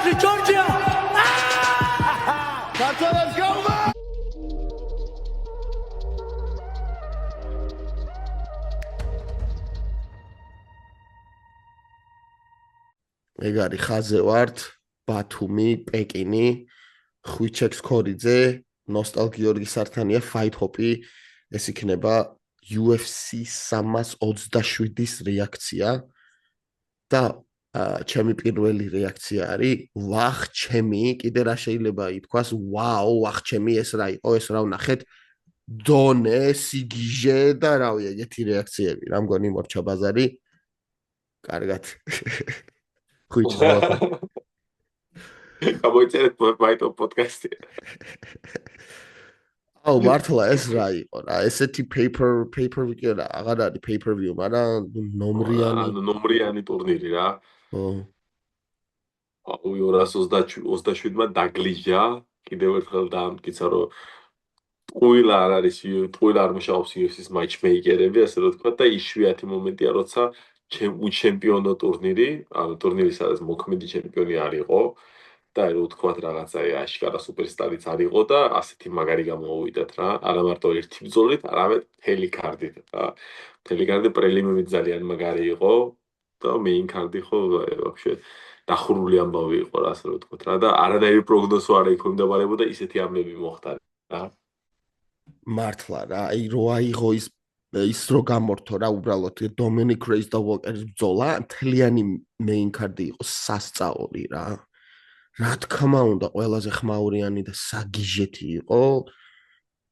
Georgia! Let's go, man! ეგარი ხაზე ვართ, ბათუმი, პეკინი, ხვიჩექს ქორიძე, ნოსტალგიორგი სართანია, Fight Hop-ი, ეს იქნება UFC 327-ის რეაქცია და ჩემი პირველი რეაქცია არის, ვახ, ჩემი, კიდე რა შეიძლება ითქვას, ვაუ, ვახ, ჩემი, ეს რა იყო, ეს რა ვნახეთ, დონე, სიგიჟე და რავი, ეგეთი რეაქციები, რა მგონი მორჩა ბაზარი, კარგად. ხუჩა. გამოიწერეთ Fight Hop პოდკასტი. აუ, მართლა ეს რა იყო რა, ესეთი pay-per-view კი არა, აღარ არის pay-per-view, მაგრამ ნომრიანი ტურნირი რა. აუ 227-მა დაგლიჟა, კიდევ ერთხელ დაამტკიცა, რომ ტყუილა არ არის, ტყუილა არ მუშაობს UFC-ის matchmaker-ები, ასე რომ თქვა და იშვიათი მომენტია, როცა ჩემპიონო ტურნირი, ანუ ტურნირი სადაც მოქმედი ჩემპიონი არ იყო და რო თქვათ რაღაცა აშკარა სუპერსტარიც არ იყო და ასეთი მაგარი გამოუვიდათ რა, არა მარტო ერთი ბრძოლით, არამედ მთელი კარდით რა. მთელი კარდი პრელიმები ძალიან მაგარი იყო და მეინ კარდი ხო ვაფშე დახურული ამბავი იყო რა, ასე რომ თქვათ რა და არანაირი პროგნოზო არ ექვემდებარებოდა ისეთი ამბები მოხდა რა. მართლა რა, აი რო აიღო ის რო გამორთო რა უბრალოდ დომინიკ რეის და ვოკერის ბრძოლა, მთლიანი მეინ კარდი იყო სასწაული რა. რა თქმა უნდა, ყველაზე ხმაურიანი და საგიჟეთი იყო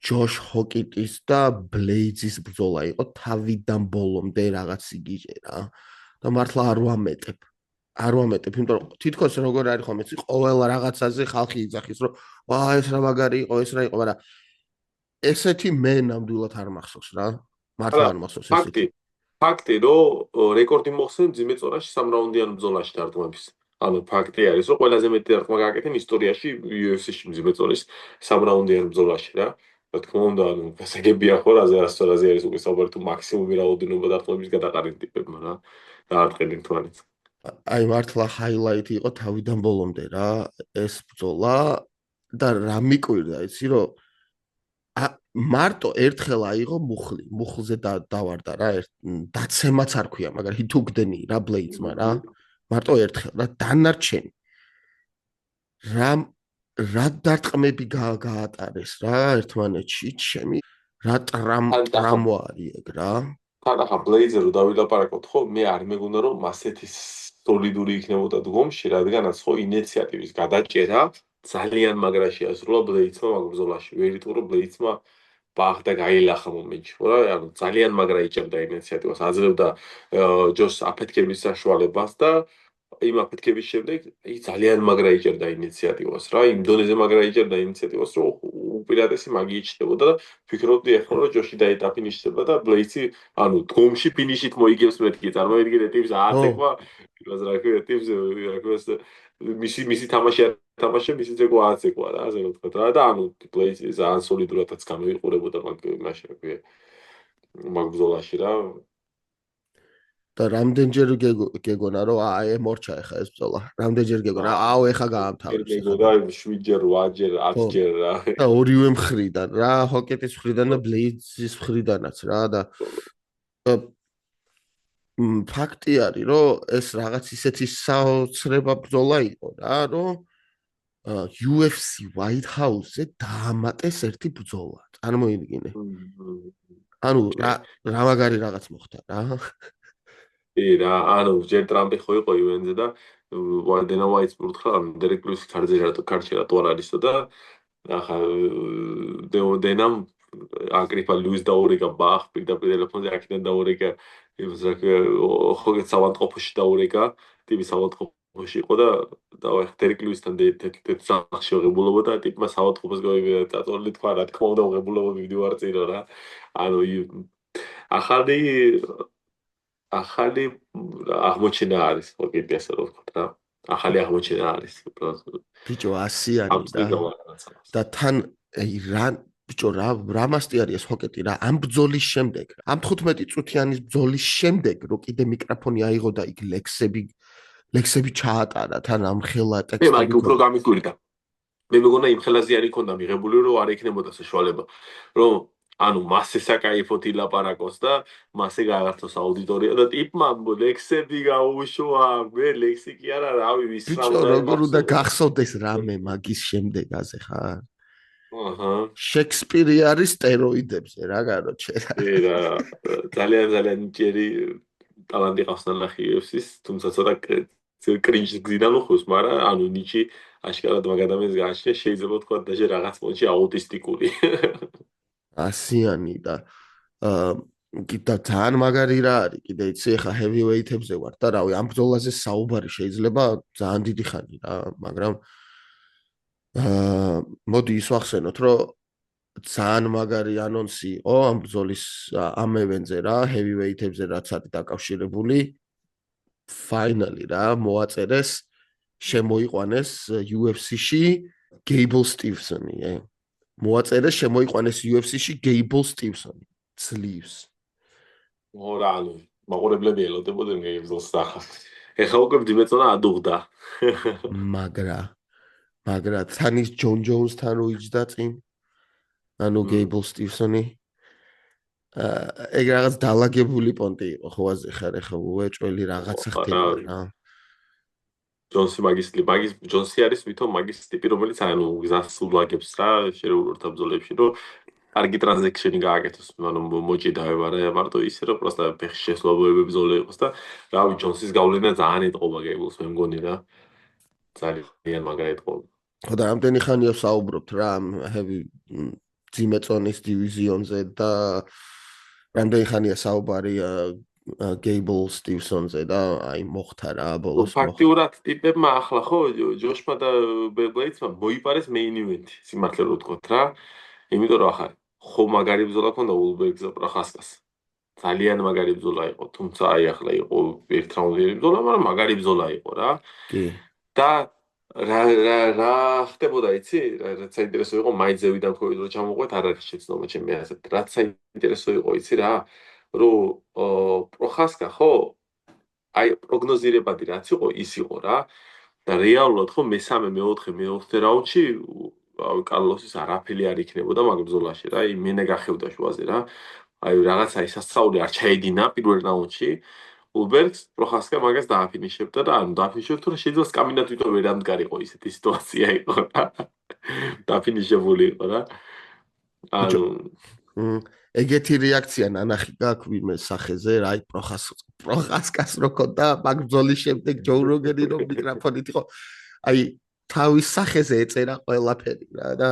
ჯოშ ჰოკიტის და ბლეიძის ბრძოლა იყო თავიდან ბოლომდე რაღაც სიგიჟე რა. და მართლა არ ვამეტებ, იმიტომ რომ თითქოს როგორ არის ხომ იცი, ყველა რაღაცაზე ხალხი იძახის, რომ ვა ეს რა მაგარი იყო, ეს რა იყო, მაგრამ ესეთი მე ნამდვილად არ მახსოვს რა. მართლა არ მახსოვს ესეთი. ფაქტი, რომ რეკორდი მოხსნეს მძიმე წონაში 3 რაუნდიან ბრძოლაში დარტყმების. ანუ ფაქტი არის, რომ ყველაზე მეტი დარტყმა გააკეთეს ისტორიაში UFC-ში მძიმე წონის 3 რაუნდიან ბრძოლაში რა. რა თქმა უნდა, ანუ გასაგებია ხო რაზე არის უკვე საუბარი თუ მაქსიმუმი რაოდენობა დარტყმების გადაყარეთ ტიპებმა რა. დაარტყნენ თვალით. აი მართლა ჰაილაიტი იყო თავიდან ბოლომდე რა ეს ბრძოლა და რა მიკვირდა იცი რომ მარტო ერთხელ აიღო მუხლზე დავარდა რა დაცემაც არ ქვია მაგრამ ჰითუგდენი რა ბლეიძმა რა მარტო ერთხელ რა დანარჩენი რა დარტყმები გაატარეს რა ერთმანეთში ჩემი რა ტრამვა არის ეგ რა ხანახა ბლეიძზე რო დავილაპარაკოთ ხო მე არ მეგონა რომ მასეთი სოლიდური იქნებოდა დგომში რადგანაც ხო ინიციატივის გადაჭერა ძალიან მაგრა შეასრულა ბლეიძმა მაგ ბრძოლაში ვერ იტყო რომ ბლეიძმა ბახდა გაილახა მომენტში ხო რა ანუ ძალიან მაგრა იჭერდა ინიციატივას აძლევდა ჯოს აფეთქების საშუალებას და იმ აფეთქების შემდეგ ძალიან მაგრა იჭერდა ინიციატივას რა იმ დონეზე მაგრა იჭერდა ინიციატივას რომ უპირატესი მაგი იჭდებოდა და ფიქრობდი ახლა რომ ჯოში დაეტაფინიშდება და ბლეიცი ანუ დგომში ფინიშით მოიგებს მეთქი წარმოიდგინე ტიპს ააცეკვა იმას რა ქვია ტიპს რა ქვია მისი თამაშია მისი ძეგვა ააცეკვა რა ასე რომ თქვა და ანუ ბლეიცი ძალიან სოლიდურადაც გამოიყურებოდა მაშინ რა ქვია მაგ ბრძოლაში რა და რამდენჯერ გეგონა რომ აი მორჩა ეხა ეს ბრძოლა რამდენჯერ გეგონა აუ ეხა გაამთავრებს გეგონა 7-ჯერ 8-ჯერ 10-ჯერ რა და ორივე მხრიდან რა ჰოკეტის მხრიდან და ბლეიძის მხრიდანაც რა და ფაქტი არის რომ ეს რაღაც ისეთი საოცრება ბრძოლა იყო რა რომ UFC White House-ზე დაამატეს ერთი ბრძოლა წარმოიდგინე ანუ რა მაგარი რაღაც მოხდა რა რა ანუ ჯერ ტრამპი ხო იყო UN-ზე და დენა ვაიტს ურთხა დერეკ ლუისის კარზე რატო არ არისო და ახლა დენამ აკრიფა ლუის დაურეკა ბახ პირდაპირ ტელეფონზე აქედან დაურეკა იმას რა ხოლმე საავადმყოფოში დაურეკა ტიპი საავადმყოფოში იყო და დერეკ ლუისთან სახლში აღებულობდა ტიპმა საავადმყოფოს გავიბედა დაწოლილი თქვა რა თქმა უნდა აღებულობა მივდივარ წირო რა ანუ ახალი აღმოჩენა არის მოკიდე ასე რომ ვთქვა რა ახალი აღმოჩენა არის ბიჭო 100-იანი და თან ბიჭო რა მასტი არის ეს ჰოკეტი რა ამ ბრძოლის შემდეგ ამ 15 წუთიანის ბრძოლის შემდეგ რო კიდე მიკროფონი აიღო და იქ ლექსები ლექსები ჩაატარა თან ამ ხელა მე მაგ ტექსტები უფრო გამიკვირდა. მე მეგონა იმ ხელაზე არ იქონდა მიღებული რომ არ ექნებოდა საშუალება რომ ანუ მასე საკაიფოთ ილაპარაკოს და მასე გააღართოს აუდიტორია და ტიპმა ლექსები გაუშვა მე ლექსი კი არა რავი ვის რა ბიჭო უნდა როგორ უნდა ემახსოვრო გახსოვდეს რამე მაგის შემდეგაზე ხარ აჰა შექსპირი არის სტეროიდებზე რა გაროჩერა ერა ძალიან ძალიან ჭერი ტალანტი ყავს ნახი UFC-ს თუმცა ცოტა კრინჯს გზიდან უხოს მაგრამ ანუ ნიჩი აშკარად მაგ ადამიანს გააჩნია შეიძლება თქვა დაჟე რაღაც პონჩი აუტისტიკური ასიანი და კიდე ძალიან მაგარი რა არის კიდე იცი ხა heavyweight-ებზე ვარ და რავი ამ ბრძოლაზე საუბარი შეიძლება ძალიან დიდი ხანი რა მაგრამ მოდი ის ვახსენოთ რომ ძალიან მაგარი ანონსი იყო ამ ბრძოლის ამ ევენტზე რა heavyweight-ებზე რაც არის დაკავშირებული ფაინალი რა მოაწერეს შემოიყვანეს UFC-ში Gable Stevenson-ი მოაწერეს შემოიყვანეს UFC-ში Gable Stevenson-ი ძლივს მორალო მაყურებლები ელოდებოდნენ გეიბზოს სახას ეხლა უკვე დიმეწონა ადუღდა მაგრა თან ის ჯონ ჯოუნსთან რო იჯდა წინ ანუ Gable Stevenson-ი ეგ რაღაც დალაგებული პონტი იყო ხო აზე ხარ ეხლა უეჭველი რაღაცა ხდება რა ჯონსი მაგის ჯონსი არის ვითომ მაგის ტიპი რომელიც ანუ გზას ულაგებს რა შეერულ თაბძოლებში რომ კარგი ტრანზექშენი გააკეთოს ანუ მოჭიდავება რა მარტო ისე რომ პროსტა ფეხში შესაძლებლობები ბრძოლა იყოს და რავი ჯონსის გავლენა ძალიან ეტყობა გეიბლს მე მგონი რა ძალიან მაგარი ეტყობა ხო და რამდენი ხანია საუბრობთ რა ამ heavy ძიმეწონის დივიზიონზე და რამდენი ხანია საუბარი Gable Stevenson-ზე და აი მოხდა რა ბოლოს ფაქტიურად ტიპებმა ახლა ხო ჯოშმა და ბლეიდსმა მოიპარეს main event-ი სიმართლე რო ვთქოთ რა იმიტომ რომ ახლა ხო მაგარი ბრძოლა ქონდა ულბერგს და პროხასკას ძალიან მაგარი ბრძოლა იყო თუმცა აი ახლა იყო ერთ რაუნდიანი ბრძოლა მაგრამ მაგარი ბრძოლა იყო რა კი და რა ხდებოდა იცი რაც საინტერესო იყო მაინც ზევიდან ხო რომ ჩამოყვეთ არ არის შეცდომა ჩემი ასეთ რაც საინტერესო იყო იცი რა რომ პროხასკა ხო აი პროგნოზირებადი რაც იყო ის იყო რა და რეალურად ხო მესამე მეოთხე რაუნდში აი კარლოსის არაფერი არ იქნებოდა მაგ ბრძოლაში რა აი მენა გახევდა შუაზე რა აი რაღაცა ის სასწაული არ ჩაედინა პირველ რაუნდში ულბერგს პროხასკა მაგას დააფინიშებდა და ანუ დააფინიშებდა რომ შეიძლება სკამინა თვითონ ვერ ამდგარიყო ისეთი სიტუაცია იყო რა დააფინიშებული იყო რა ანუ ეგეთი რეაქცია ნანახი გაქვს ვინმე სახეზე რა აი პროხასკას რო ქონდა მაგ ბრძოლის შემდეგ ჯო როგენი რომ მიკროფონით იყო აი თავის სახეზე ეწერა ყველაფერი რა და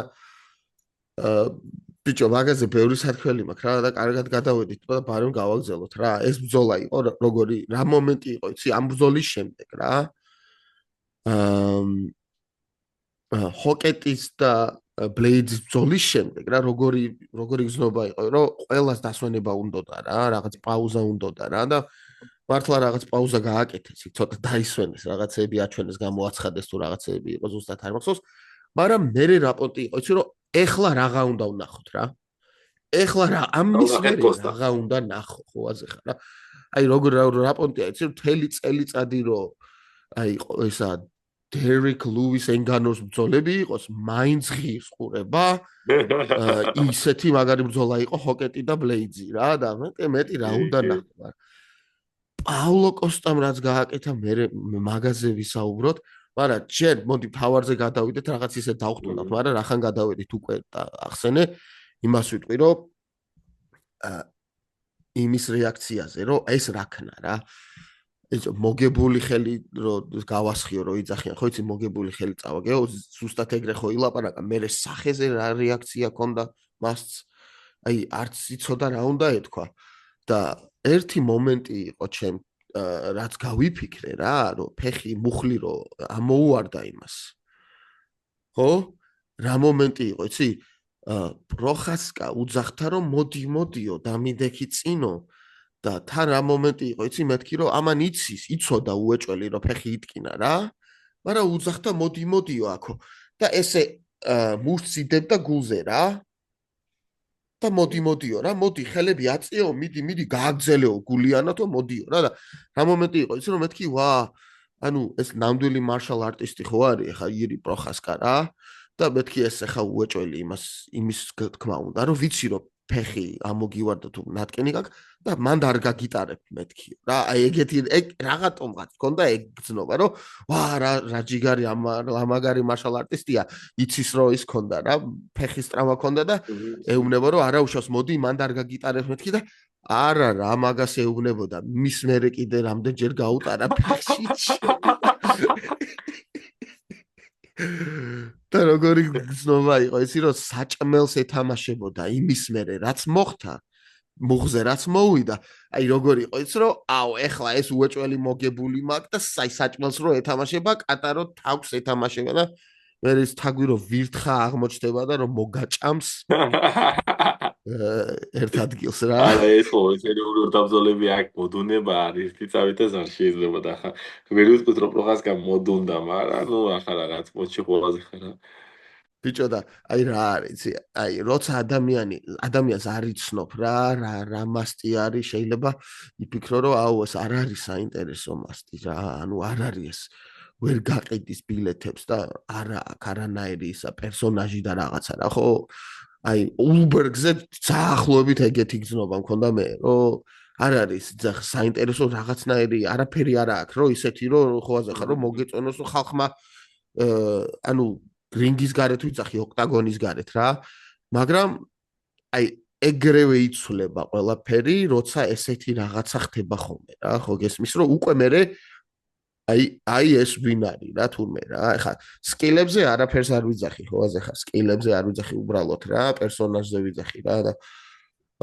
ბიჭო მაგაზე ბევრი სათქმელი მაქვს რა და კარგად გადავედით და ბარემ გავაგზავნოთ რა ეს ბრძოლა იყო როგორი რა მომენტი იყო იცი ამ ბრძოლის შემდეგ რა ჰოკეტის და ბლეიდის ბრძოლის შემდეგ რა როგორი გზნობა იყო რომ ყველას დასვენება უნდოდა რა რაღაც პაუზა უნდოდა რა და მართლა რაღაც პაუზა გააკეთეს იქ ცოტა დაისვენეს რაღაცეები აჩვენეს გამოაცხადეს თუ რაღაცეები იყო ზუსტად არ მახსოვს მაგრამ მე რა პონტი იყო იცი რომ ეხლა რაღა უნდა ვნახოთ რა ეხლა რა ამის მერე რაღა უნდა ნახო ხო აზე ხარ რა აი როგორ რა პონტია იცი რომ თელი წელიწადი რომ აი ესა დერეკ ლუის ენგანოს ბრძოლები იყოს მაინც ღირს ყურება ისეთი მაგარი ბრძოლა იყო ჰოკეტი და ბლეიძი რა და მეტი რა უნდა ნახო პაულო კოსტამ რაც გააკეთა მე მაგაზე ვისაუბროთ მაგრამ ჯერ მოდი თავარზე გადავიდეთ რაღაც ისე დავხტუნავთ მაგრამ რახან გადავედით უკვე ახსენე იმას ვიტყვი რომ იმის რეაქციაზე რომ ეს რა ქნა რა ეს მოგებული ხელი რომ გავასხიო რომ იძახიან ხო იცი მოგებული ხელი წავაგეო ზუსტად ეგრე ხო ილაპარაკა მე სახეზე რა რეაქცია ქონდა მასც აი არც იცოდა რა უნდა ეთქვა და ერთი მომენტი იყო ჩემ რაც გავიფიქრე რა რომ ფეხი მუხლი რომ ამოუარდა იმას ხო რა მომენტი იყო იცი პროხასკა უძახთა რომ მოდიო დამიდექი წინო და თან რა მომენტი იყო იცი მეთქი რომ ამან იცოდა უეჭველი რომ ფეხი იტკინა რა მაგრამ უძახთა მოდიო აქო და ესე მუშტს იდებდა გულზე რა და მოდიო რა მოდი ხელები აწიო მიდი გააგზელეო გულიანათო მოდიო რა და რა მომენტი იყო იცი რომ მეთქი ვა ანუ ეს ნამდვილი მარშალ არტისტი ხო არის ხა ირი პროხასკა რა და მეთქი ეს ხა უეჭველი იმის თქმა უნდა რომ ვიცი რომ ფეხი ამოგივარდა თუ ნატკენი გაქვს და მანდ არ გაგიტარებ მეთქი რა აი ეგ რაღაცომღაც მქონდა ეგ გზნობა რომ ვა რა ჯიგარი ამაგარი მარშალ არტისტია იცის რომ ის ქონდა რა ფეხის ტრავმა ქონდა და ეუბნება რომ არა უშავს მოდი მანდ არ გაგიტარებ მეთქი და არა რა მაგას ეუბნებოდა მის მერე კიდე რამდენჯერ გაუტარა ფეხში და როგორი გზნობა იყო ისი რომ საჭმელს ეთამაშებოდა იმის მერე რაც მოხდა მუღზე რაც მოვიდა აი როგორი იყო ის რომ აუ ეხლა ეს უეჭველი მოგებული მაქვს და აი საჭმელს რო ეთამაშება კატარო თავს ეთამაშება და მე ის თაგვი რომ ვირთხა აღმოჩნდება და რომ მოგაჭამს ერთ ადგილს რა არა ეს ხო სერიული ორდაბრძოლები აქ მოდუნება არის ერთი წავითეს არ შეიძლება და ხა ვერ ვიტყვით რომ პროხასკა მოდუნდა მაგრამ ნუ ახლა რაღაც მოჩი ყველაზე ხარა ბიჭო და აი რა არის აი როცა ადამიანს არ იცნობ რა მასტი არის შეიძლება იფიქრო რომ აუ ეს არ არის საინტერესო მასტი რა ანუ არ არის ეს ვერ გაყიდის ბილეთებს და არა აქ არანაირი ისა პერსონაჟი და რაღაცა რა ხო აი ულბერგზე საახლოებით ეგეთი გზნობა მქონდა მე რომ არ არის საინტერესო რაღაცნაირი არაფერი არ აქვს რომ ისეთი რომ ხოაზე ხარ რომ მოგეწონოს რომ ხალხმა ანუ რინგის გარეთ ვიძახი ოქტაგონის გარეთ რა მაგრამ აი ეგრევე იცვლება ყველაფერი როცა ესეთი რაღაცა ხდება ხოლმე რა ხო გესმის რომ უკვე მე აი ეს ვინ არის რა თურმე რა ეხა სკილებზე არაფერს არ ვიძახი ხო აზე ხარ სკილებზე არ ვიძახი უბრალოდ რა პერსონაჟზე ვიძახი რა და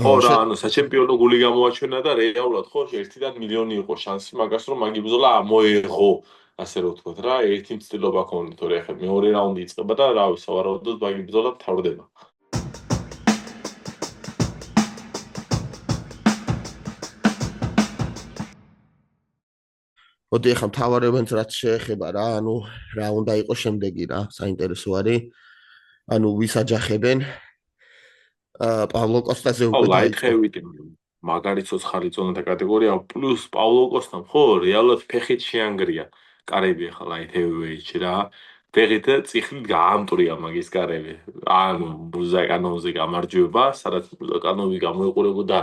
ხო რა ანუ საჩემპიონო გული გამოაჩვენა და რეალურად ხო ერთიდან მილიონი იყო შანსი მაგას რომ მაგი ბრძოლა მოეღო ასე რომ ვთქვათ რა ერთი მცდელობა ქონდა თორე ახლა მეორე რაუნდი იწყება და რავი სავარაუდოდ მაგი ბრძოლა თავდება მოდი ახლა მთავარებენს რაც შეეხება რა ანუ რა უნდა იყოს შემდეგი რა საინტერესო არის ანუ ვის აჯახებენ პავლო კოსტაზე უკვე დაიწყე მაგარი ცოცხალი წონათა კატეგორია პლუს პავლო კოსტამ ხო რეალურად ფეხით შეანგრია კარები ახლა light heavyweight-ში რა ფეხით წიხლით გაამტრია მაგის კარები ანუ ბუზაკანოვზე გამარჯვება სადაც ბუზაკანოვი გამოიყურებოდა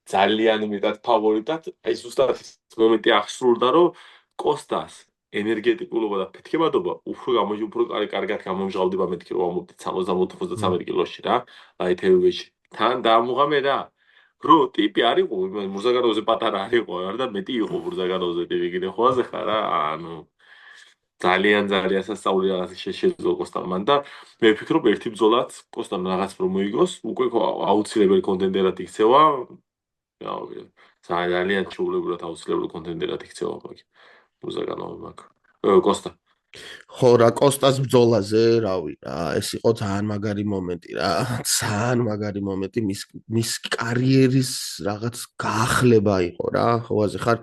ძალიან მეტად ფავორიტად აი ზუსტად ის მომენტი აღსრულდა რომ კოსტას ენერგეტიკულობა და ფეთქებადობა უფრო კარგად გამომჟღავდება მეთქი რომ ამობდით 60-63 კილოში რა light heavyweight-ში თან დაამუღამე რა რო ტიპი არისო მურზაგანოვზე პატარა არისო და მეტი იყო მურზაგანოვზე ტიპი კიდე ხოლმე ხარ რა ანუ ძალიან სასწაული რაღაც შეძლო კოსტამ მან და მე ვფიქრობ ერთი ბრძოლაც კოსტამ რაღაც რომ მოიგოს უკვე აუცილებელი კონტენდერად იქცევა ძალიან ჩაულებურად აუცილებელი კონტენდერად იქცევა მაგ მურზაგანოვი მაგ კოსტა ხო რა კოსტას ბრძოლაზე რავი რა ეს იყო ძალიან მაგარი მომენტი რა ძალიან მაგარი მომენტი მის კარიერის რაღაც გაახლება იყო რა ხო აზე ხარ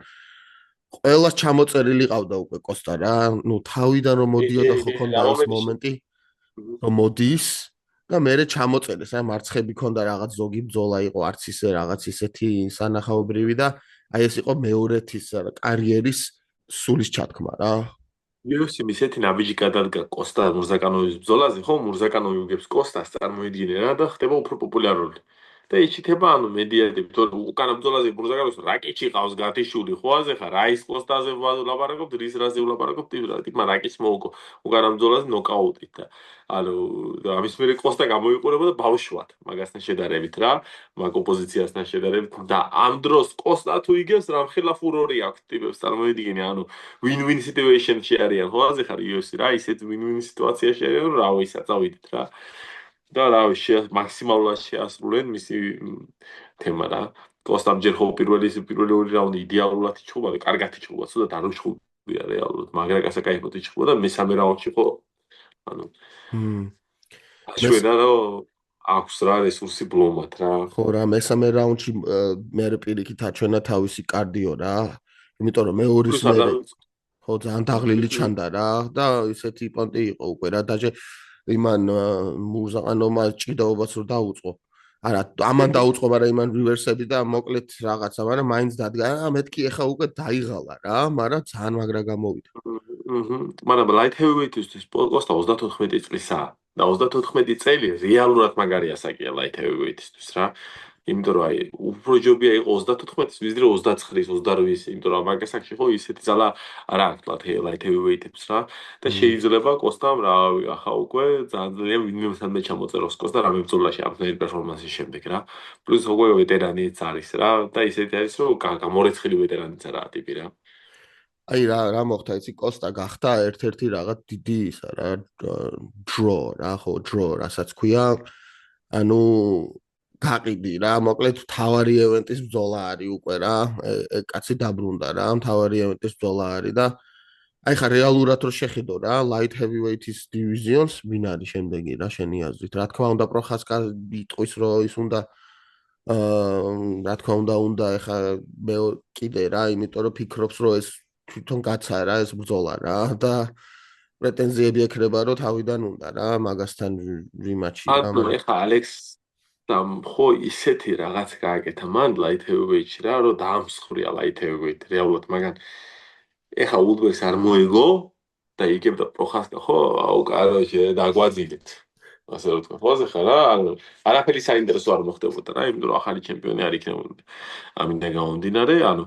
ყველას ჩამოწერილი ყავდა უკვე კოსტა რა ნუ თავიდან რომ მოდიოდა ხო ქონდა ეს მომენტი რომ მოდის და მე ჩამოწერეს რა მარცხები ქონდა რაღაც ზოგი ბრძოლა იყო არც ისე რაღაც ისეთი სანახაობრივი და აი ეს იყო მეორეთის კარიერის სულის ჩათქმა რა UFC ისეთი ნაბიჯი გადადგა კოსტა მურზაკანოვის ბრძოლაზე, ხო, მურზაკანოვი უგებს კოსტას წარმოიდგინე რა და ხდება უფრო პოპულარული. და იჩითება ანუ მედიატები, თორე უკანა ბრძოლაზე მურზაკანოვის რაკეტში ყავს გათიშული, ხო, აზე ხარ, რაის კოსტაზე ვლაპარაკობთ, რის რაზე ვლაპარაკობთ, ტიპმა რაკეტს მოუგო უკანა ბრძოლაზე ნოკაუტით და ანუ ამის მერე კოსტა გამოიყურებოდა ბავშვად მაგასთან შედარებით რა, მაგ ოპოზიციასთან შედარებით და ამ დროს კოსტა თუ იგებს რამხელა ფურორი აქვს ტიპებს წარმოიდგინე, ანუ win-win situation-ში არიან, ხო, აზე ხარ UFC რა, ისეთ win-win სიტუაციაში არიან, რომ რავი, საწავიდით რა. და რავი, მაქსიმალურად შეასრულენ მისი თემა რა. კოსტამ ჯერ ხო პირველი ორი რაუნდი იდეალურად იჭხობა და კარგად იჭხობა, ცოტა დარუჩხულია რეალურად, მაგრამ კაიფოდ იჭხობა და მესამე რაუნდში ხო ანუ აშვენა რომ აქვს რა რესურსი ბლომად რა. ხო რა, მესამე რაუნდში მე პირიქით აჩვენა თავისი კარდიო რა. იმიტომ რომ მეორის მერე ხო ძალიან დაღლილი ჩანდა რა და ისეთი პონტი იყო უკვე რა დაჟე იმან მურზაყანოვმა ჭიდაობას რო დაუწყო არა, ამან დაუწყო, მაგრამ იმან რივერსები და მოკლედ რაღაცა, მაგრამ მაინც დადგა. მეთქი ეხა უკვე დაიღალა რა, მაგრამ ძალიან მაგრა გამოვიდა. მაგრამ light heavyweight-ისთვის კოსტა 34 წლისაა და 34 წელი რეალურად მაგარი ასაკია light heavyweight-ისთვის რა. იმიტომ რომ აი უფრო ჯობია იყო 34-ის, ვიდრე 29-ის, 28-ის, იმიტომ რომ მაგას აქ ხო ისეთი ძალა არ აქვს light heavyweight-ებს რა და შეიძლება კოსტამ რა ახლა უკვე ძალიან ვინმესთან მე ჩამოწეროს კოსტა რამე ბრძოლაში ამფერი პერფორმანსის შემდეგ რა. პლუს უკვე ვეტერანიც არის რა და ისეთი არის რომ გამორეცხილი ვეტერანიც არა ტიპი რა. აი რა მოხდა იცი კოსტა გახდა ერთ-ერთი რაღაც დიდი ისა რა დრო რა ხო დრო რასაც ქვია ანუ გაყიდი რა მოკლედ თავარი ევენტის ბრძოლა არის უკვე რა კაცი დაბრუნდა რა თავარი ევენტის ბრძოლა არის და აი ხა რეალურად რო შეხედო რა light heavyweight-ის დივიზიონს ვინ არის შემდეგი რა შენი აზრით რა თქმა უნდა პროხასკა იტყვის რომ ის უნდა რა თქმა უნდა ეხა მე კიდე რა იმიტომ რომ ფიქრობს რომ ეს თვითონ გაცა რა ეს ბრძოლა რა და პრეტენზიები ექნება რომ თავიდან უნდა რა მაგასთან რიმაჩი რა ანუ ეხა ალექს ხო ისეთი რაღაც გააკეთა მან light heavyweight-ში რა რომ დაამსხვრია light heavyweight რეალურად მაგან ეხა ულდბერგს არ მოიგო და იგებდა პროხასკა ხო აუ კაროჩე დაგვაძილეთ ასე რომ თქვა ხო ხა რა ანუ არაფერი საინტერესო არ მოხდებოდა რა იმიტომ რომ ახალი ჩემპიონი არ იქნებოდა ამინდა გამომდინარე ანუ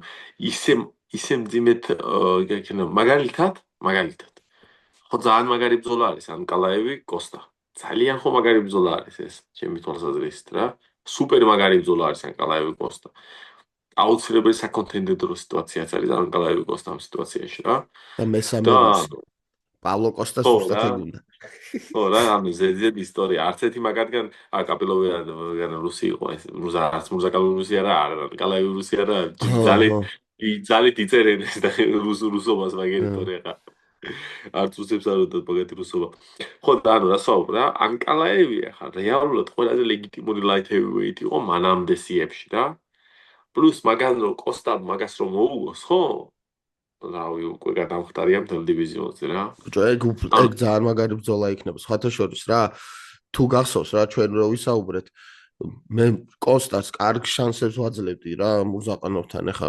ისე მძიმედ იქნება მაგალითად ხო ძალიან მაგარი ბრძოლა არის ანკალაევი კოსტა ძალიან ხო მაგარი ბრძოლა არის ეს ჩემი თვალსაზრისით რა სუპერ მაგარი ბრძოლა არის ანკალაევი კოსტა აუცილებელი საკონტენდერო სიტუაციაც არის ანკალაევი კოსტა ამ სიტუაციაში რა და მესამე პავლო კოსტას უბრალოდ ეგუნა ხო რა ანუ ზედიზედ ისტორია არც ერთი მაგათგან კაპილოვერან რუსი იყო ეს მურზაკალურუსი არა ანკალაევი რუსი არა ძალიან იწერენ ეს და რუსობას მაგერი თორე ხა არც უსებს არ უნდა მაგათი რუსობა ხო და ანუ რასაუბრ რა ანკალაევი ხა რეალურად ყველაზე ლეგიტიმური light heavyweight იყო მანამდე სიებში რა პლუს მაგან რო კოსტამ მაგას რომ მოუგოს ხო რავი უკვე გადამხტარია მთელ დივიზიონზე რა ბიჭო ეგ ძალიან მაგარი ბრძოლა იქნება სხვათა შორის რა თუ გახსოვს რა ჩვენ რო ვისაუბრეთ მე კოსტას კარგ შანსებს ვაძლევდი რა მურზაყანოვთან ეხა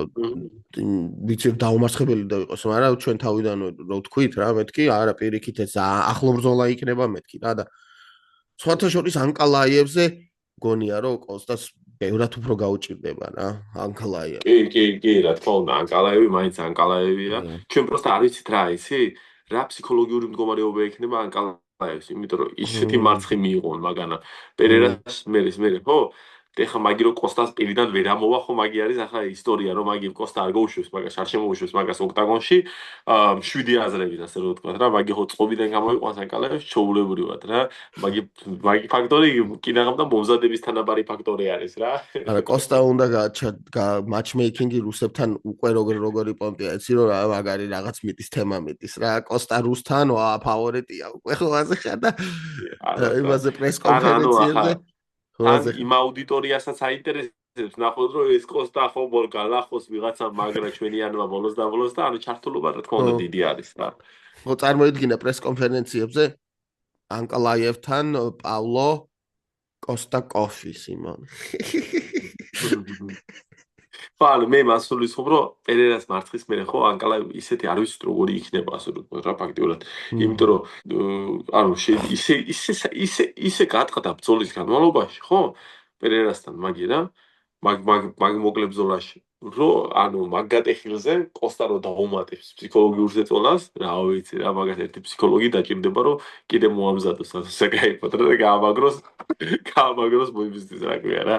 ვიცი დაუმარცხებელი და იყოს მაგრამ ჩვენ თავიდან რო ვთქვით რა მეთქი არა პირიქით ეს ახლო ბრძოლა იქნება მეთქი რა და სხვათა შორის ანკალაიევზე გონია რომ კოსტას ბევრად უფრო გაუჭირდება რა ანკალაიევი კი რა თქმა უნდა ანკალაევი მაინც ანკალაევია ჩვენ პროსტა არ ვიცით რა ისი რა ფსიქოლოგიური მდგომარეობა ექნება ანკალაევს იმიტომ რომ ისეთი მარცხი მიიღონ მაგანა პერერას მე ხო ეხა მაგი რო კოსტას პირიდან ვერ ამოვა ხო მაგი არის ახლა ისტორია რომ მაგი კოსტა არ გაუშვებს მაგას არ შემოუშვებს მაგას ოქტაგონში 7 აზრებით ასე რომ ვთქვა რა მაგი ხო წყობიდან გამოიყვანს ანკალაევს ჩაულებრივად რა მაგი ფაქტორი კიდაღამ და მომზადების თანაბარი ფაქტორი არის რა არა კოსტა უნდა матчмეიკინგი რუსებთან უკვე როგორი პონტია იცი რომ მაგარი რაღაც მიტის თემა მიტის რა კოსტა რუსთან ფავორიტია უკვე ხო ასე ხარ და იმაზე პრეს კონფერენციაზე იმ აუდიტორიასაც აინტერესებს ნახოთ რომ ეს კოსტა ხო გალახოს ვიღაცა მაგრა ჩვენიანმა ბოლოს და ანუ ჩართულობა რა თქმა უნდა დიდი არის რა ხო წარმოიდგინე პრეს კონფერენციებზე ანკალაიევთან პავლო კოსტა კოფი სიმონ ფალ მე მასულის ხო რომ პერერას მარცხის მერე ხო ანკალაევი ისეთი არ ვიცით როგორი იქნება ასე რომ რა ფაქტიურად იმიტომ რომ ანუ ისე გატყდა ბრძოლის განმავლობაში ხო პერერასთან მაგი რა მაგ მოკლე ბრძოლაში რომ ანუ მაგგატეხილზე კოსტა რო დაუმატებს ფსიქოლოგიურ ზეწოლას რა ვიცი რა მაგას ერთი ფსიქოლოგი დაჭირდება რომ კიდე მოამზადოს საკაიფოდ რა გამაგროს მოიბზდის რა ქვია რა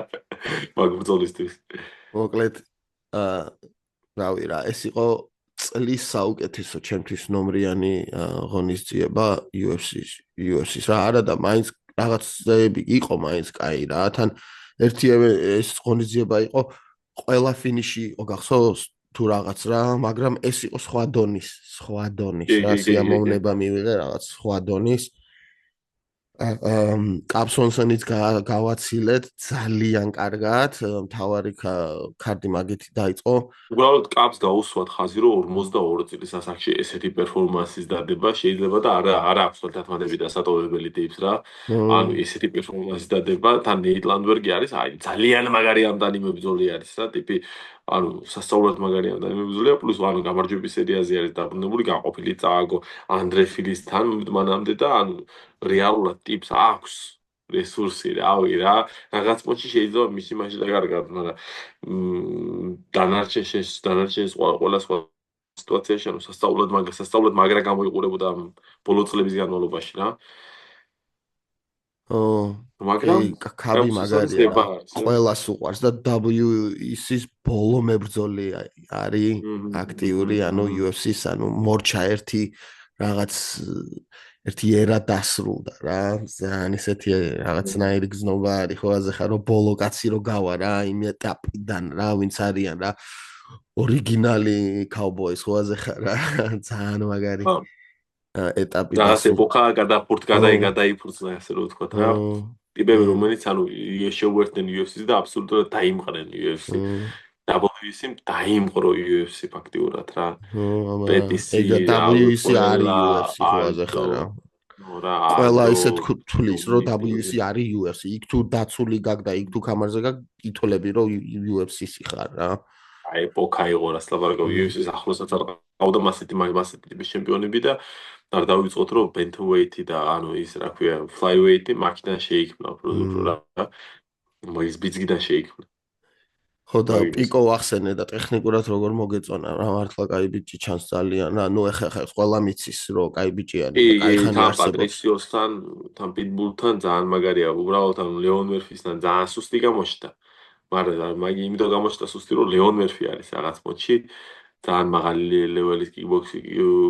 მაგ ბრძოლისთვის მოკლედ რავი რა ეს იყო წლის საუკეთესო ჩემთვის ნომრიანი ღონისძიება UFC-ს რა არა და მაინც რაღაცები იყო მაინც კაი რა თან ერთი ეს ღონისძიება იყო ყველა ფინიში იყო გახსოვს თუ რაღაც რა მაგრამ ეს იყო სხვა დონის რა სიამოვნება მივიღე რაღაც სხვა დონის კაპსონსონიც გავაცილეთ ძალიან კარგად, მთავარი ქარდი მაგითი დაიწყო. უბრალოდ კაპს გაუსვათ ხაზი, რომ 42 წლის ასაკში ესეთი პერფორმანსის დადება შეიძლება და არა აქვს თათმადები დასატოვებელი ტიპს რა. ანუ ესეთი პერფორმანსის დადება თან ნეით ლანდბერგი არის, აი ძალიან მაგარი ამდანი მებრძოლი არის რა, ტიპი ანუ სასწაულად მაგარი ამდანი მებრძოლია, პლუს ანუ გამარჯვების სერიაზე არის დაბრუნებული, გაყოფილი წააგო ანდრე ფილისთან მანამდე და ანუ რეალურად ტიპს აქვს რესურსი, რავი რა, რაღაც პონჩი შეიძლება მისი მასში დაგარგათ, მაგრამ დანარჩენს ყველა სხვა სიტუაციაში ანუ სასწაულად მაგრა გამოიყურებოდა ბოლო წლების განმავლობაში რა. ო მაგრამ კაბი კაპსონსონის მაგარია რა. ნება არის რა. ყველას უყვარს და WEC-ის ბოლო მებრძოლი არის აქტიური, ანუ UFC-ს, ანუ მორჩა რაღაც ერთი ერა დასრულდა რა. ძალიან ესეთი რაღაცნაირი გზნობა არის ხო აზე ხარ რომ ბოლო კაცი რო გავა რა იმ ეტაპიდან რა, ვინც არიან რა. ორიგინალი კაუბოის ხო აზე ხარ რა. ძალიან მაგარი ეტაპი რაღაც დასრულდა. ეპოქა გადაიფურცნა ასე რომ ვთქვათ რა. ტიპები რომელიც ანუ შეუერთდნენ UFC-ს და აბსოლუტურად დაიმყრნენ UFC. WEC-მ დაიმყრო UFC ფაქტიურად რა. პეტისი, ეგ რავი, WEC არის ყველა UFC ხო აზე ალდო, ხარ რა. ნუ რა, ყველა ალდო, ისე თulis რომ WEC არის UFC. იქ თუ დაცული გაგ და იქ თუ კამარზე გაგ ითოლები რომ UFC-ში ხარ რა. აი ეპოქა იყო რა სლაბარგო UFC-ს ახლოსაც არ ყავდა მასეთი ტიპის ჩემპიონები და არ დავიწყოთ რომ bantamweight-ი და ანუ ის რა ქვია flyweight-ი მაქიდან შეიქმნა უფრო რა. მაგის ბიძგიდან შეიქმნა. ხო და პიკო ახსენე და ტექნიკურად როგორ მოგეწონა რა მართლა კაი ბიჭი ჩანს ძალიან რა ნუ ეხა ყველა მიცის რომ კაი ბიჭი არის და კაი ხანი თან არსებობს პატრისიოსთან თან პიტბულთან ძალიან მაგარია უბრალოდ ანუ ლეონ მერფისთან ძალიან სუსტი გამოჩნდა მაგრამ მაგი იმიტომ გამოჩნდა სუსტი რომ ლეონ მერფი არის რაღაც პონჩი ძალიან მაღალი ლეველის კიკბოქსი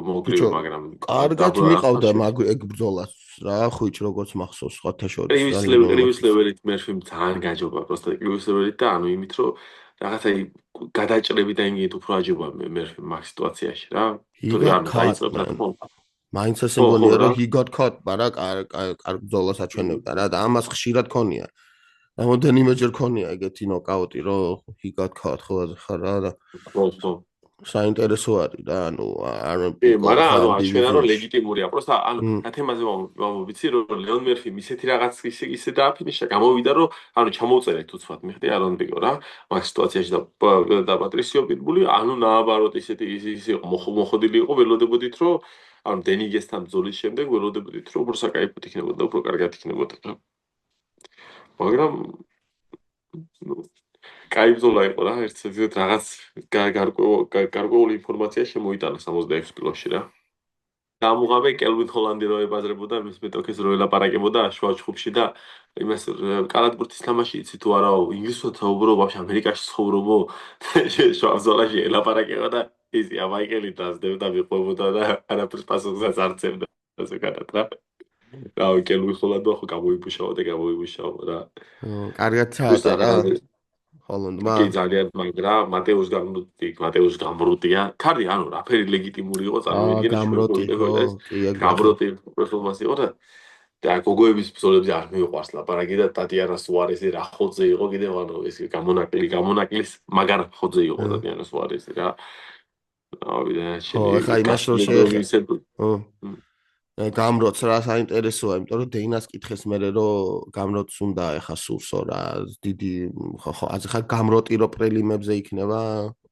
მოგრევი მაგრამ კარგად მიყავდა ეგ ბრძოლას რა ხუჭ როგორც მახსოვს სხვათა შორის რივის ლეველით მერფიმ ძალიან გაჯობა პროსტა რივის ლეველით და ანუ იმით რომ რაღაცა გადაჭრები და იმით უფრო აჯობა მერფიმ მაგ სიტუაციაში რა თორე ანუ დაიწყებდა თქო მაინც ესე მგონია რომ he got caught არა კარგ ბრძოლას აჩვენებდა რა და ამას ხშირად ქონია რამოდენიმეჯერ ქონია ეგეთი ნოკაუტი რომ he got caught ხო ხარ რა და საინტერესო არის რა ანუ არ მაგრამ ანუ აჩვენა რომ ლეგიტიმურია პროსტა ანუ რა თემაზე ვიცი რომ ლეონ მერფი ისეთი რაღაც ისე დააფინიშა გამოვიდა რომ ანუ ჩამოუწერეთ უცბად მიხდი არონ პიკო რა მაგ სიტუაციაში და პატრისიო პიტბული ანუ ნააბაროთ ისეთი ის იყო მოხდილი იყო ველოდებოდით რომ ანუ დენიგესთან ბრძოლის შემდეგ ველოდებოდით რომ უფრო საკაიფოდ იქნებოდა უფრო კარგად იქნებოდა მაგრამ კაი ბრძოლა იყო რა ერთ-ერთი რაღაც გარკვეული ინფორმაცია შემოიტანა 66 კილოში რა დამუღაბე კელვინ ჰოლანდი რო ებაზრებოდა მის მეტოქეს რო ელაპარაკებოდა აშუა ჩხუბში და იმას კალათბურთის თამაში იცი თუ არა ინგლისურად საუბრობ ვაფშე ამერიკაში ცხოვრობო შუა ზოლაში ელაპარაკებოდა ისი ამაიკელი დაძდებდა მიყვებოდა და არაფერს პასუხსაც არ წერდა ასე გადათ რა რავი კელვინ ჰოლანდო ხო გამოიბუშავა რა კარგად ჩაატარა ჰოლანდმა კი ძალიან მაგრა მატეუს გამრუტია ქარი ანუ რაფერი ლეგიტიმური იყო წარმოიდგინე გამრუტი პერფორმანსი იყო და გოგოების ბრძოლებზე არ მიყვარს ლაპარაკი და ტატიანა სუარესი რა ხოძე იყო კიდევ ანუ ეს გამონაკლის მაგარ ხოძე იყო ტატიანა სუარესი რა რავი და ხა იმას რო შეეხება გამროც რა საინტერესოა, იმიტომ რომ დეინას კითხეს მერე რომ გამროც უნდა ეხა სურსო რა დიდი ხო აზე ხა გამროტი რო პრელიმებზე იქნება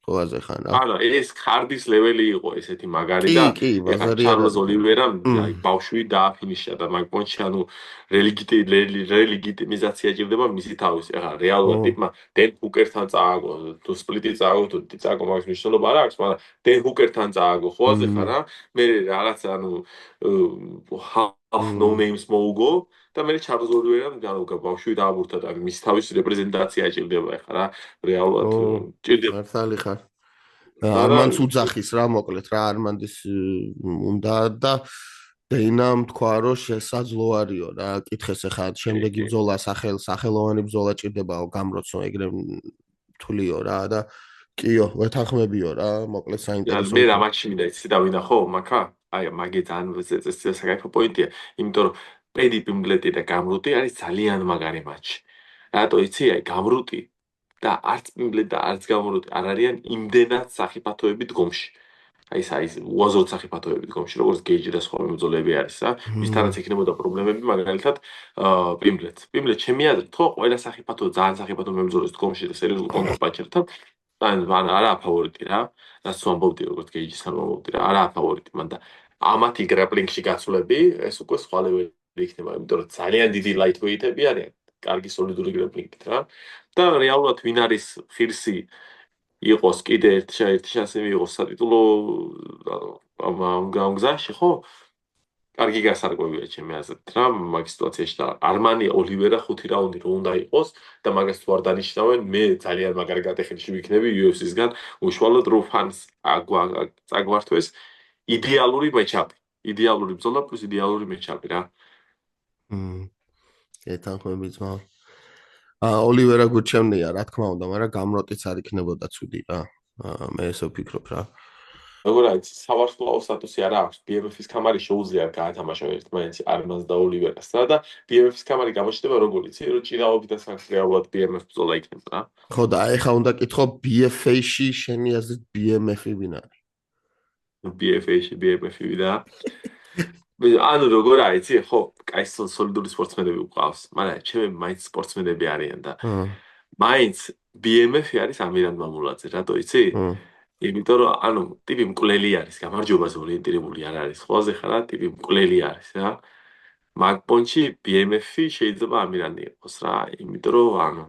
ხო აზე ხან რა არა ეს ხარდის ლეველი იყო ესეთი მაგარი და ეხა ჩარლზ ოლივერამ აი ბავშვი დააფინიშა და მაგ პონჩი ანუ რელიგიტიმიზაცია ჭირდება მისი თავის ეხა რეალურად ტიპმა დენ ჰუკერთან წააგო თუ სპლიტი წააგო თუ წააგო მაგის მნიშვნელობა არ აქვს მაგრამ დენ ჰუკერთან წააგო ხო აზე ხარ რა მე რაღაც ანუ half no names მოუგო და მე ჩარლზ ოლივერამ ბავშვი დააბურთა და მის თავის რეპრეზენტაცია ჭირდება ეხა რა რეალურად ჭირდება მართალი ხარ არმანს უძახის რა მოკლედ რა არმანდის უნდა და დეინამ თქვა რომ შესაძლო არისო რა კითხეს ეხა შემდეგი ბრძოლა სახელოვანი ბრძოლა ჭირდებაო გამროცო ეგრე თuliო რა და კიო ვეთანხმებიო რა მოკლედ საინტერესო მე რა მაგში მინდა იცი დავინახო მაქა აი მაგე ძალიან საკაიფო პოინტია იმიტომ რომ პედი პიმბლეტი და გამრუტი არის ძალიან მაგარი მატჩი. რატო იცი? აი გამრუტი და არც პიმბლეტი და არც გამრუტი არ არიან იმდენად სახიფათოები დგომში. აი ეს უაზროდ სახიფათოები დგომში, როგორც გეიჯი და სხვა მებრძოლები არის რა. ვისთანაც ექნებოდა პრობლემები, მაგალითად პიმბლეტს. პიმბლეტს ჩემი აზრით ხო ყველა სახიფათო ძალიან სახიფათო მებრძოლის დგომში და სერიოზულ კონტრპანჩერთან არა ფავორიტი რა. რაც ვამბობდი როგორც გეიჯისთან ვამბობდი რა, არა ფავორიტი, მან და ამათი გრაპლინგში გაცვლები ეს უკვე სხვა ლეველი იქნება, იმიტომ რომ ძალიან დიდი ლაითვეიტები არიან, კარგი სოლიდური გრაპლინგით რა. და რეალურად ვინ არის ღირსი იყოს კიდე ერთი შანსი მიიღოს სატიტულო ამ გზაში ხო? კარგი გასარკვევია ჩემი აზრით რა მაგ სიტუაციაში და არმანი ოლივერა 5 რაუნდი რო უნდა იყოს და მაგას თუ არ დანიშნავენ მე ძალიან მაგარი გატეხილში ვიქნები UFC-სგან უშუალოდ რო ფანს წაგვართვეს იდეალური მეჩაპი იდეალური ბრძოლა პლუს იდეალური მეჩაპი რა ეთანხმები ძმა ოლივერა გუჩემნია რა თქმა უნდა მაგრამ გამროტიც არ იქნებოდა ცუდი რა მე ესე ვფიქრობ რა როგორ არის სავარცხლოა სტატუსი არა აქვს BMF-ის კამარი შეუძლია გაათამაშო ერთმანეთს არმანს და ოლივერას და BMF-ის კამარი გამოჩნდება როგორ იცი რომ ჭიდაობით და სანქციაულად BMF ბრძოლა იქნება რა ხო და ეხა უნდა კითხო BFA-ში შენი აზრით BMF-ი ვინ არის BFA-ში BMF-ი და ანუ როგორ არის იცი ხო კაი სოლიდური სპორტსმენები უყავს მაგრამ ჩემი მაინც სპორტსმენები არიან და მაინც BMF-ი არის ამირან მამულაძე რატო იცი იმიტომ რომ ანუ ტიპი მკვლელი არის, გამარჯვებას ორიენტირებული არ არის. ყველაზე ხარა ტიპი მკვლელი არის რა. მაგ პონჩი BMF-ი შეიძლება ამირანი იყოს რა. იმიტომ რომ ანუ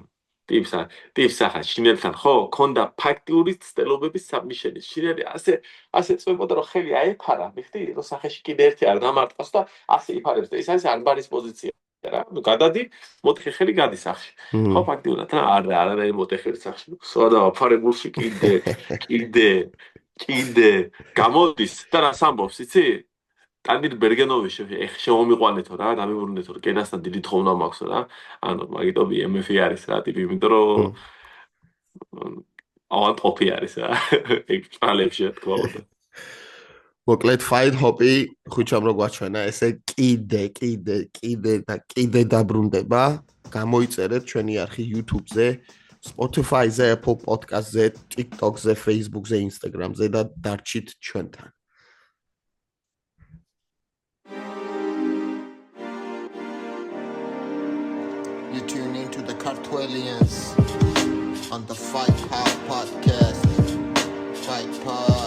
ტიპს ახლა შინელთან ხო, ქონდა ფაქტიური ცდელობების საბმიშენი. შინელი ასე წვებოდა რომ ხელი აეფარა, მიხდი, რომ სახეში კიდე ერთი არ დამარტყას და ასე იფარებს და ეს არის ანბარის პოზიცია. რა, ну გადადი, მოტეხი ხელი გადის სახში. ხო, ფაქტიურად რა, არანაირი მოტეხი სახში. სხვააფარებულში კიდე გამოდის და რას ამბობს, იცი? ტანირ ბერგენოვიჩი შემომიყვანეთო რა, დამიბრუნდეთო, კენასთან დიდი თხოვნა მაქვსო რა. ანუ მაგიტო BMF-ი არის რა, ტიპი, იმიტომ რომ ავანტყოფი არის რა. ეგ ჭალებში თქვა უნდა. მოკლედ fight hop-ი ხუჩამ რო გვაჩვენა ესე კიდე დაბრუნდება გამოიწერეთ ჩვენი არხი YouTube-ზე Spotify-ზე, Apple Podcast-ზე, TikTok-ზე, Facebook-ზე, Instagram-ზე და დარჩით ჩვენთან You tune into the Kartvelians on the Fight Hop Podcast Fight Pod